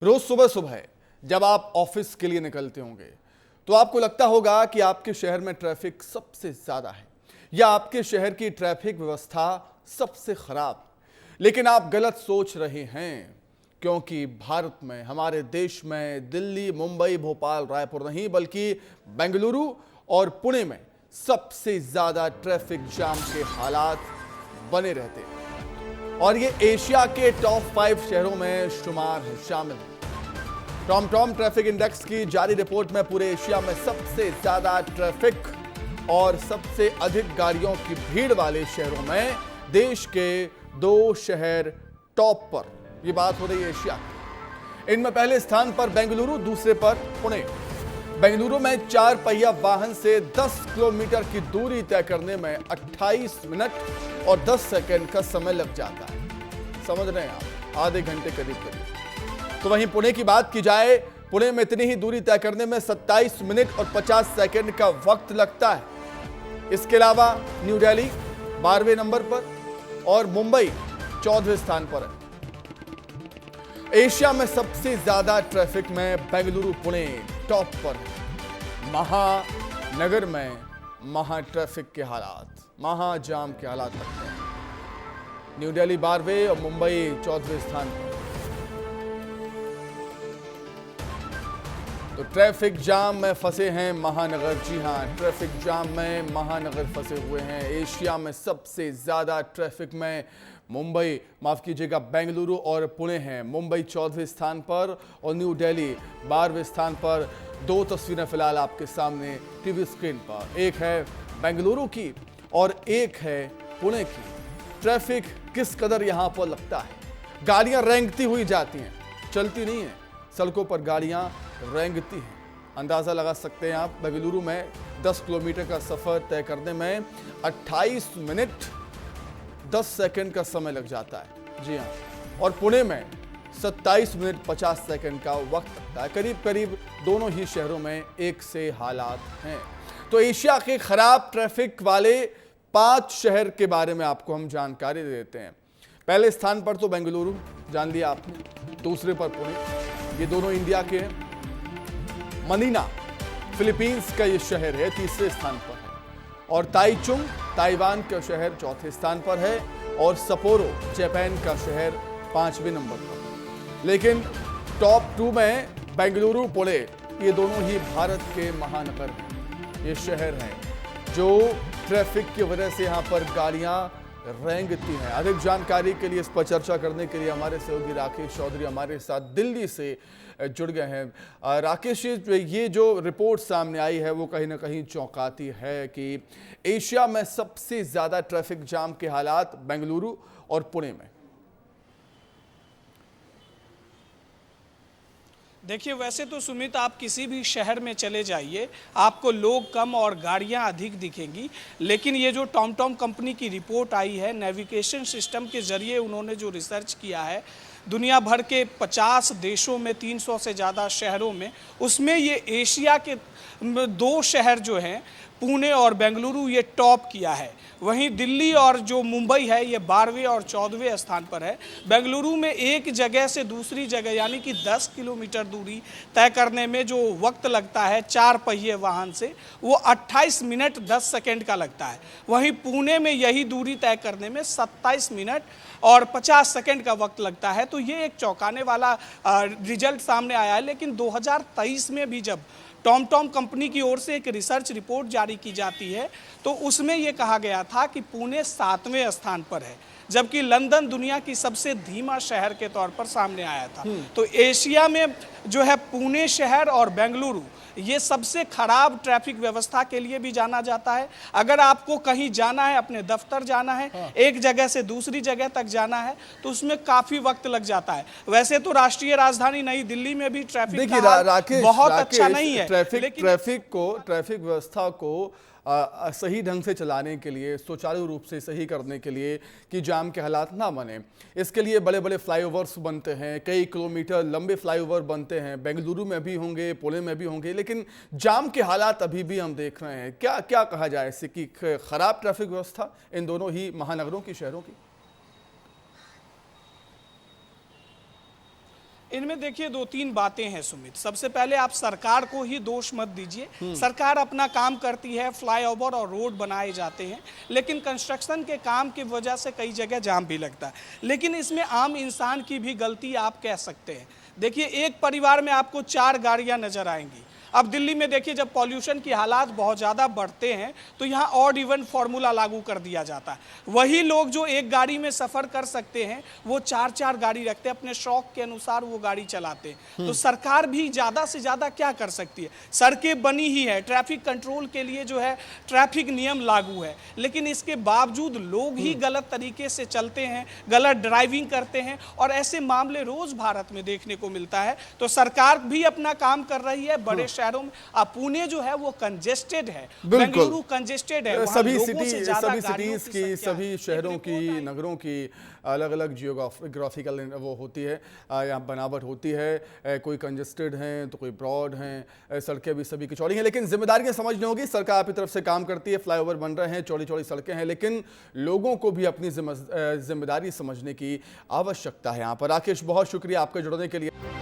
रोज सुबह सुबह जब आप ऑफिस के लिए निकलते होंगे तो आपको लगता होगा कि आपके शहर में ट्रैफिक सबसे ज्यादा है या आपके शहर की ट्रैफिक व्यवस्था सबसे खराब। लेकिन आप गलत सोच रहे हैं, क्योंकि भारत में, हमारे देश में दिल्ली, मुंबई, भोपाल, रायपुर नहीं बल्कि बेंगलुरु और पुणे में सबसे ज्यादा ट्रैफिक जाम के हालात बने रहते हैं और ये एशिया के टॉप 5 शहरों में शुमार है, शामिल है। टॉम ट्रैफिक इंडेक्स की जारी रिपोर्ट में पूरे एशिया में सबसे ज्यादा ट्रैफिक और सबसे अधिक गाड़ियों की भीड़ वाले शहरों में देश के 2 शहर टॉप पर, यह बात हो रही है एशिया की। इनमें पहले स्थान पर बेंगलुरु, दूसरे पर पुणे। बेंगलुरु में 4 पहिया वाहन से 10 किलोमीटर की दूरी तय करने में 28 मिनट और 10 सेकंड का समय लग जाता है। समझ रहे हैं आप, आधे घंटे करीब। तो वहीं पुणे की बात की जाए, पुणे में इतनी ही दूरी तय करने में 27 मिनट और 50 सेकंड का वक्त लगता है। इसके अलावा न्यू दिल्ली 12वें नंबर पर और मुंबई 14वें स्थान पर है। एशिया में सबसे ज्यादा ट्रैफिक में बेंगलुरु, पुणे टॉप पर है। महानगर में महा ट्रैफिक के हालात, महाजाम के हालात लगते हैं। न्यू दिल्ली 12वें और मुंबई 14वें स्थान पर। तो ट्रैफिक जाम में फंसे हैं महानगर। जी हां, ट्रैफिक जाम में महानगर फंसे हुए हैं। एशिया में सबसे ज्यादा ट्रैफिक में मुंबई, माफ कीजिएगा, बेंगलुरु और पुणे हैं। मुंबई 14वें स्थान पर और न्यू दिल्ली 12वें स्थान पर। 2 तस्वीरें फिलहाल आपके सामने टीवी स्क्रीन पर, एक है बेंगलुरु की और एक है पुणे की। ट्रैफिक किस कदर यहां पर लगता है। गाड़ियां रेंगती हुई जाती हैं, चलती नहीं है। सड़कों पर गाड़ियां रेंगती हैं। अंदाजा लगा सकते हैं आप, बेंगलुरु में 10 किलोमीटर का सफर तय करने में 28 मिनट 10 सेकंड का समय लग जाता है। जी हाँ, और पुणे में 27 मिनट 50 सेकंड का वक्त लगता है। करीब करीब दोनों ही शहरों में एक से हालात हैं। तो एशिया के खराब ट्रैफिक वाले 5 शहर के बारे में आपको हम जानकारी दे देते हैं। पहले स्थान पर तो बेंगलुरु, जान लिया आपने। दूसरे पर पुणे, ये दोनों इंडिया के हैं। मनीला फिलीपींस का ये शहर है, तीसरे स्थान पर है। और ताइचुंग, ताइवान का शहर 4थे स्थान पर है। और सपोरो, जापान का शहर 5वें नंबर पर। लेकिन टॉप 2 में बेंगलुरु, पुणे, ये दोनों ही भारत के महानगर हैं। ये शहर हैं जो ट्रैफिक की वजह से यहाँ पर गाड़ियाँ रेंगती हैं। अधिक जानकारी के लिए, इस पर चर्चा करने के लिए हमारे सहयोगी राकेश चौधरी हमारे साथ दिल्ली से जुड़ गए हैं। राकेश, ये जो रिपोर्ट सामने आई है वो कहीं ना कहीं चौंकाती है कि एशिया में सबसे ज्यादा ट्रैफिक जाम के हालात बेंगलुरु और पुणे में। देखिए, वैसे तो सुमित, आप किसी भी शहर में चले जाइए, आपको लोग कम और गाड़ियां अधिक दिखेंगी। लेकिन ये जो टॉम कंपनी की रिपोर्ट आई है, नेविगेशन सिस्टम के जरिए उन्होंने जो रिसर्च किया है दुनिया भर के 50 देशों में, 300 से ज़्यादा शहरों में, उसमें ये एशिया के 2 शहर जो हैं, पुणे और बेंगलुरु, ये टॉप किया है। वहीं दिल्ली और जो मुंबई है ये 12वें और 14वें स्थान पर है। बेंगलुरु में एक जगह से दूसरी जगह यानी कि 10 किलोमीटर दूरी तय करने में जो वक्त लगता है 4 पहिए वाहन से, वो 28 मिनट 10 सेकंड का लगता है। वहीं पुणे में यही दूरी तय करने में 27 मिनट और 50 सेकंड का वक्त लगता है। तो ये एक चौंकाने वाला रिजल्ट सामने आया है। लेकिन 2023 में भी जब टॉम कंपनी की ओर से एक रिसर्च रिपोर्ट जारी की जाती है तो उसमें यह कहा गया था कि पुणे 7वें स्थान पर है, जबकि लंदन दुनिया की सबसे धीमा शहर के तौर पर सामने आया था। तो एशिया में जो है पुणे शहर और बेंगलुरु, ये सबसे खराब ट्रैफिक व्यवस्था के लिए भी जाना जाता है। अगर आपको कहीं जाना है, अपने दफ्तर जाना है, एक जगह से दूसरी जगह तक जाना है, तो उसमें काफी वक्त लग जाता है। वैसे तो राष्ट्रीय राजधानी नई दिल्ली में भी ट्रैफिक का हाल बहुत अच्छा नहीं है। ट्रैफिक व्यवस्था को सही ढंग से चलाने के लिए, सुचारू रूप से सही करने के लिए कि जाम के हालात ना बने, इसके लिए बड़े बड़े फ्लाईओवर्स बनते हैं, कई किलोमीटर लंबे फ्लाईओवर बनते हैं। बेंगलुरु में भी होंगे, पुणे में भी होंगे, लेकिन जाम के हालात अभी भी हम देख रहे हैं। क्या क्या कहा जाए इससे कि खराब ट्रैफिक व्यवस्था इन दोनों ही महानगरों की, शहरों की? इनमें देखिए दो तीन बातें हैं सुमित। सबसे पहले आप सरकार को ही दोष मत दीजिए। सरकार अपना काम करती है, फ्लाईओवर और रोड बनाए जाते हैं, लेकिन कंस्ट्रक्शन के काम की वजह से कई जगह जाम भी लगता है। लेकिन इसमें आम इंसान की भी गलती आप कह सकते हैं। देखिए, एक परिवार में आपको 4 गाड़ियां नजर आएंगी। अब दिल्ली में देखिए, जब पॉल्यूशन की हालात बहुत ज़्यादा बढ़ते हैं तो यहाँ ऑड इवन फॉर्मूला लागू कर दिया जाता है। वही लोग जो एक गाड़ी में सफ़र कर सकते हैं वो 4-4 गाड़ी रखते हैं, अपने शौक के अनुसार वो गाड़ी चलाते हैं। तो सरकार भी ज़्यादा से ज़्यादा क्या कर सकती है? सड़कें बनी ही है, ट्रैफिक कंट्रोल के लिए जो है ट्रैफिक नियम लागू है, लेकिन इसके बावजूद लोग ही गलत तरीके से चलते हैं, गलत ड्राइविंग करते हैं, और ऐसे मामले रोज़ भारत में देखने को मिलता है। तो सरकार भी अपना काम कर रही है। बड़े शहरों में पुणे जो है वो कंजेस्टेड है, बेंगलुरु कंजेस्टेड है, सभी सिटीज की, सभी शहरों की, नगरों की अलग अलग जियोग्राफिकल वो होती है, यहाँ बनावट होती है। कोई कंजेस्टेड हैं तो कोई ब्रॉड हैं, सड़कें भी सभी की चौड़ी हैं, लेकिन जिम्मेदारियां समझनी होगी। सरकार अपनी तरफ से काम करती है, फ्लाईओवर बन रहे हैं, चौड़ी चौड़ी सड़कें हैं, लेकिन लोगों को भी अपनी जिम्मेदारी समझने की आवश्यकता है। यहाँ पर राकेश, बहुत शुक्रिया आपके जुड़ने के लिए।